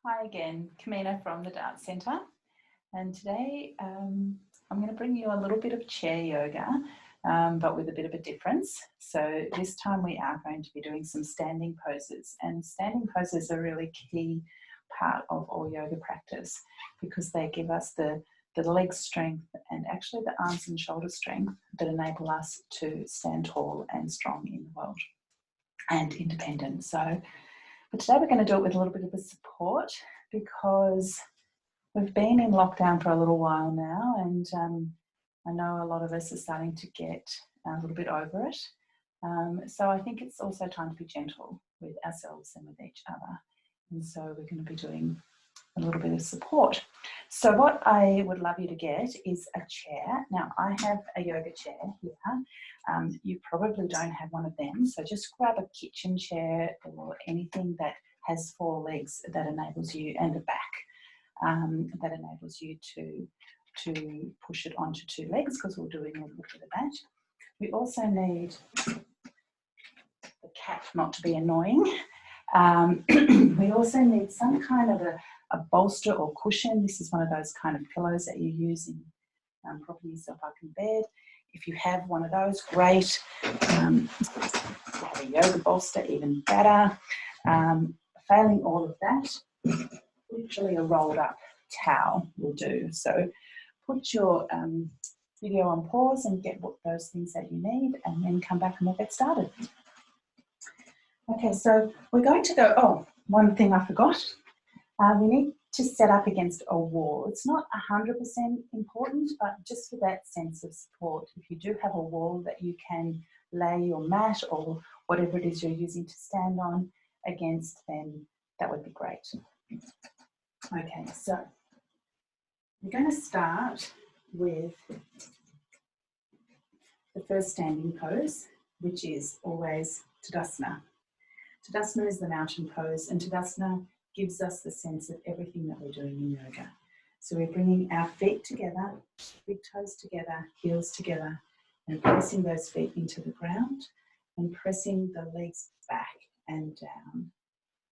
Hi again, Camina from the Dance Centre, and today I'm going to bring you a little bit of chair yoga, but with a bit of a difference. So this time we are going to be doing some standing poses, and standing poses are really key part of all yoga practice because they give us the leg strength and actually the arms and shoulder strength that enable us to stand tall and strong in the world and independent. But today we're going to do it with a little bit of a support because we've been in lockdown for a little while now, and I know a lot of us are starting to get a little bit over it. So I think it's also time to be gentle with ourselves and with each other. And so we're going to be doing a little bit of support. So what I would love you to get is a chair. Now I have a yoga chair here. You probably don't have one of them, so just grab a kitchen chair or anything that has four legs that enables you, and a back that enables you to push it onto two legs, because we're doing a little bit of that. We also need the cat not to be annoying. We also need some kind of a bolster or cushion. This is one of those kind of pillows that you use in propping yourself up in bed. If you have one of those, great. If you have a yoga bolster, even better. Failing all of that, literally a rolled up towel will do. So put your video on pause and get those things that you need, and then come back and we'll get started. Okay, so we're going to go, oh, one thing I forgot. We need to set up against a wall. It's not 100% important, but just for that sense of support. If you do have a wall that you can lay your mat or whatever it is you're using to stand on against, then that would be great. Okay, so we're going to start with the first standing pose, which is always Tadasana. Tadasana is the mountain pose, and Tadasana gives us the sense of everything that we're doing in yoga. So we're bringing our feet together, big toes together, heels together, and pressing those feet into the ground and pressing the legs back and down.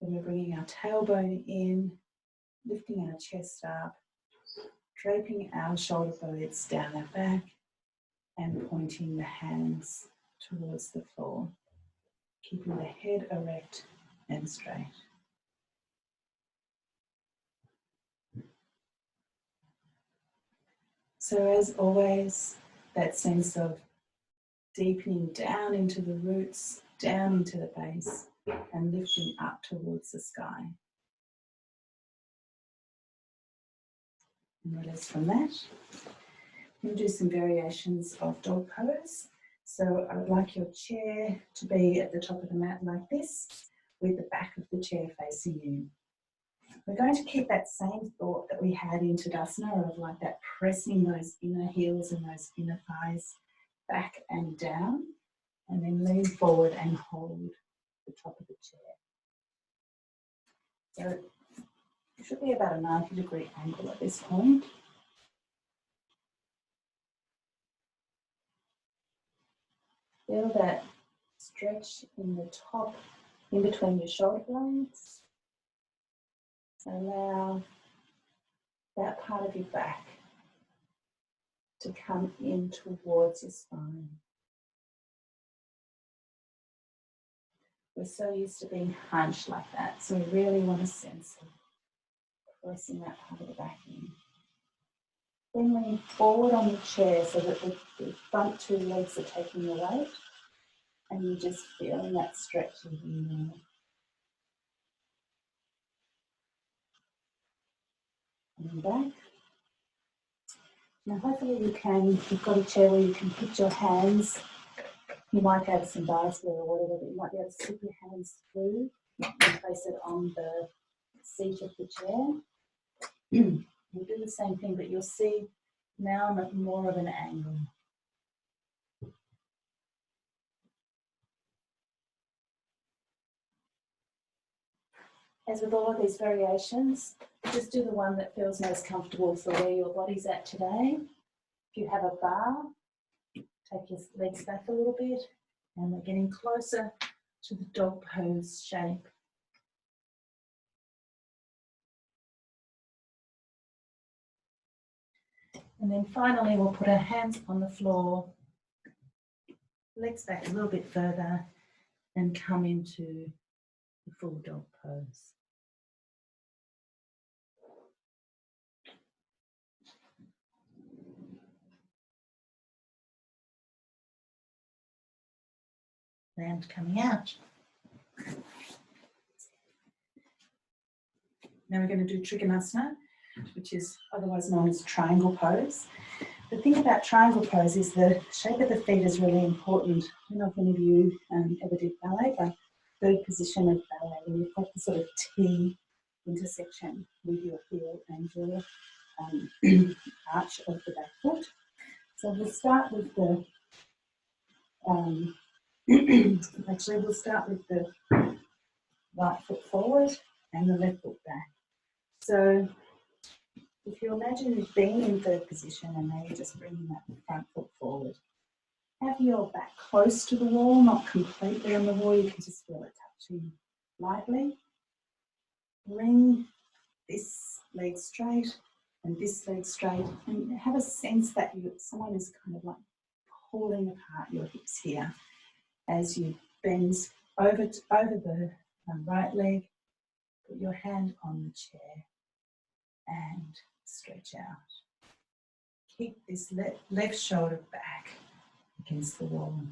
Then we're bringing our tailbone in, lifting our chest up, draping our shoulder blades down our back, and pointing the hands towards the floor, keeping the head erect and straight. So as always, that sense of deepening down into the roots, down into the base, and lifting up towards the sky. And release from that. We'll do some variations of dog pose. So I would like your chair to be at the top of the mat like this, with the back of the chair facing you. We're going to keep that same thought that we had in Tadasana, of like that pressing those inner heels and those inner thighs back and down, and then lean forward and hold the top of the chair. So it should be about a 90-degree angle at this point. Feel that stretch in the top, in between your shoulder blades. Allow that part of your back to come in towards your spine. We're so used to being hunched like that, so we really want a sense of pressing that part of the back in. Then lean forward on the chair so that the front two legs are taking the weight, and you're just feeling that stretch in there. And back. Now hopefully you've got a chair where you can put your hands. You might have some bars there or whatever, but you might be able to slip your hands through and place it on the seat of the chair. We'll do the same thing, but you'll see now I'm at more of an angle. As with all of these variations, just do the one that feels most comfortable for where your body's at today. If you have a bar, take your legs back a little bit, and we're getting closer to the dog pose shape. And then finally, we'll put our hands on the floor, legs back a little bit further, and come into the full dog pose. And coming out. Now we're going to do Trikonasana, which is otherwise known as triangle pose. The thing about triangle pose is the shape of the feet is really important. I don't know if any of you ever did ballet, but third position of ballet, when you've got the sort of T intersection with your heel and your arch of the back foot. So we'll start with the, actually we'll start with the right foot forward and the left foot back. So if you imagine you've been in third position and now you're just bringing that front foot forward, have your back close to the wall, not completely on the wall, you can just feel it touching lightly. Bring this leg straight and this leg straight, and have a sense that someone is kind of like pulling apart your hips here as you bend over the right leg, put your hand on the chair and stretch out. Keep this left shoulder back against the wall.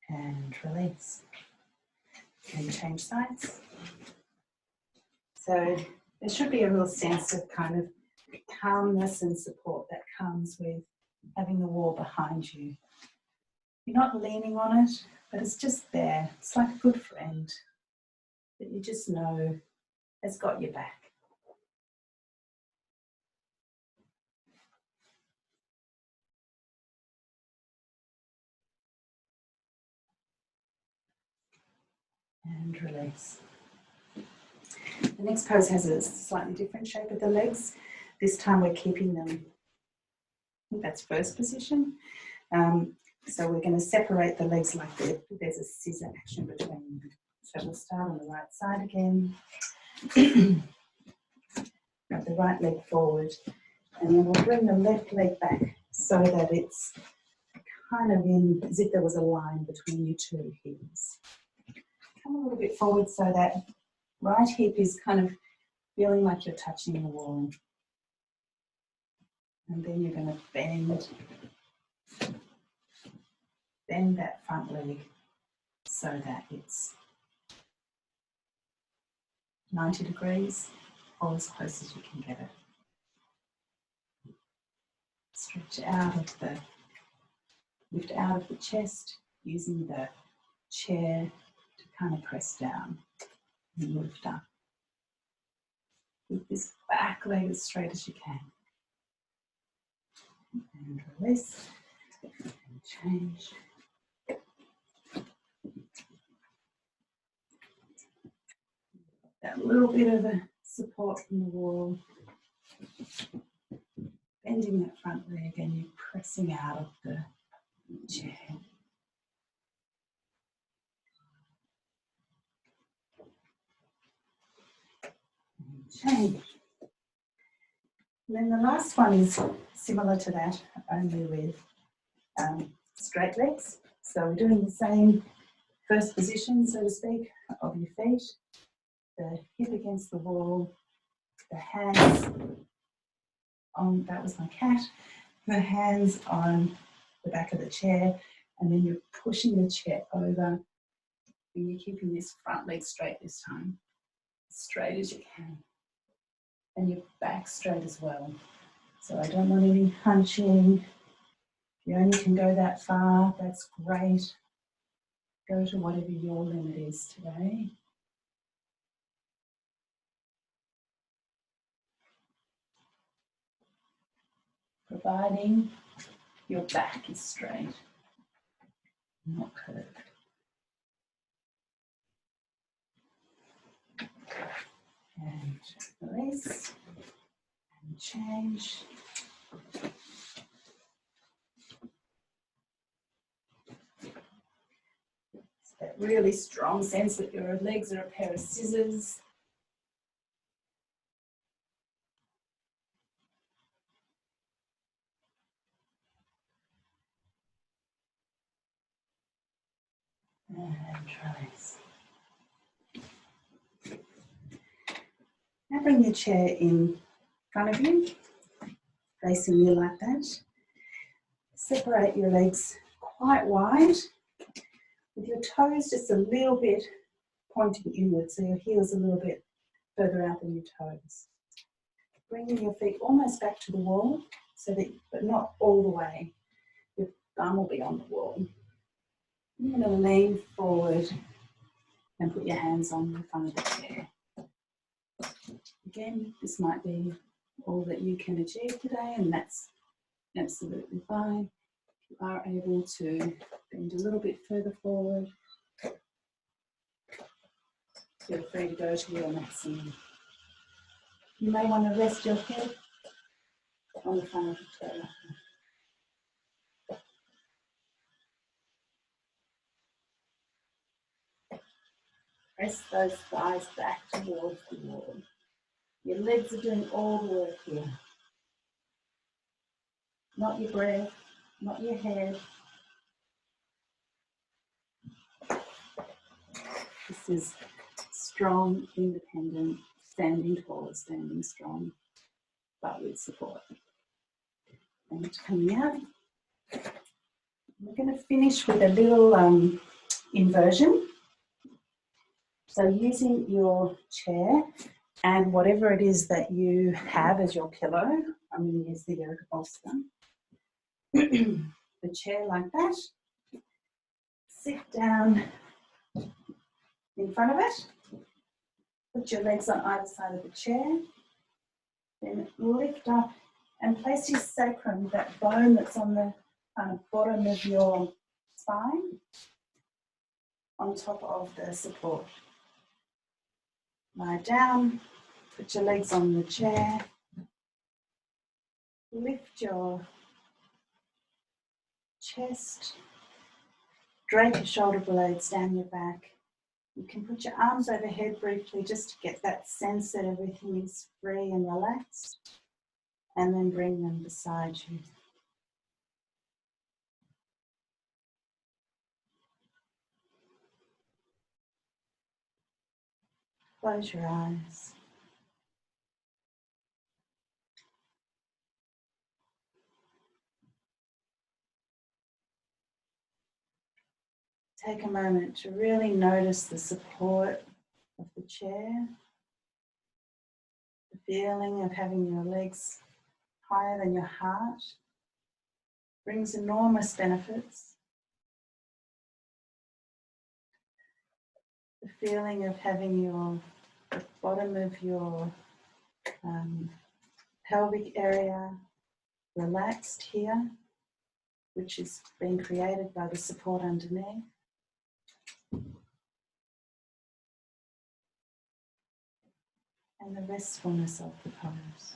And release. And change sides. So there should be a real sense of kind of calmness and support that comes with having the wall behind you. You're not leaning on it, but it's just there. It's like a good friend that you just know has got your back. And release. The next pose has a slightly different shape of the legs. This time we're keeping them, I think that's first position. So we're going to separate the legs like there's a scissor action between them. So we'll start on the right side again. Grab the right leg forward, and then we'll bring the left leg back so that it's kind of in as if there was a line between your two hips. Come a little bit forward so that right hip is kind of feeling like you're touching the wall. And then you're going to bend that front leg so that it's 90 degrees or as close as you can get it. Stretch out of the, lift out of the chest using the chair to kind of press down and lift up. Keep this back leg as straight as you can. And release and change. That little bit of a support from the wall. Bending that front leg and you're pressing out of the chair. And change. And then the last one is similar to that, only with straight legs. So we're doing the same first position, so to speak, of your feet. The hip against the wall, the hands on, that was my cat, the hands on the back of the chair, and then you're pushing the chair over and you're keeping this front leg straight this time, as straight as you can. And your back straight as well. So I don't want any hunching. If you only can go that far, that's great. Go to whatever your limit is today. Providing your back is straight, not curved. And release and change. Step that really strong sense that your legs are a pair of scissors. And release. Now bring your chair in front of you, facing you like that. Separate your legs quite wide, with your toes just a little bit pointing inward, so your heel's a little bit further out than your toes. Bringing your feet almost back to the wall, so that, but not all the way. Your bum will be on the wall. You're going to lean forward and put your hands on the front of the chair. Again, this might be all that you can achieve today, and that's absolutely fine. If you are able to bend a little bit further forward, feel free to go to your maximum. You may want to rest your head on the front of the chair. Press those thighs back towards the wall. Your legs are doing all the work here. Not your breath, not your head. This is strong, independent, standing tall, standing strong, but with support. And coming out. We're going to finish with a little inversion. So using your chair and whatever it is that you have as your pillow, I'm going to use the yoga bolster. The chair like that. Sit down in front of it. Put your legs on either side of the chair. Then lift up and place your sacrum, that bone that's on the kind of bottom of your spine, on top of the support. Lie down, put your legs on the chair, lift your chest, drape your shoulder blades down your back. You can put your arms overhead briefly just to get that sense that everything is free and relaxed, and then bring them beside you. Close your eyes. Take a moment to really notice the support of the chair, the feeling of having your legs higher than your heart brings enormous benefits. The feeling of having the bottom of your pelvic area relaxed here, which is being created by the support underneath. And the restfulness of the pose.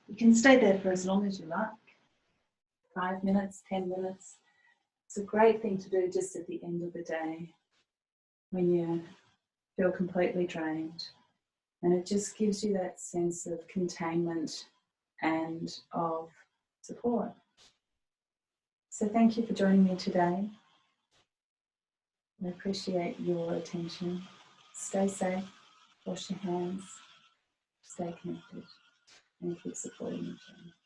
You can stay there for as long as you like. 5 minutes, 10 minutes. It's a great thing to do just at the end of the day when you feel completely drained. And it just gives you that sense of containment and of support. So thank you for joining me today. I appreciate your attention. Stay safe, wash your hands, stay connected, and keep supporting each other.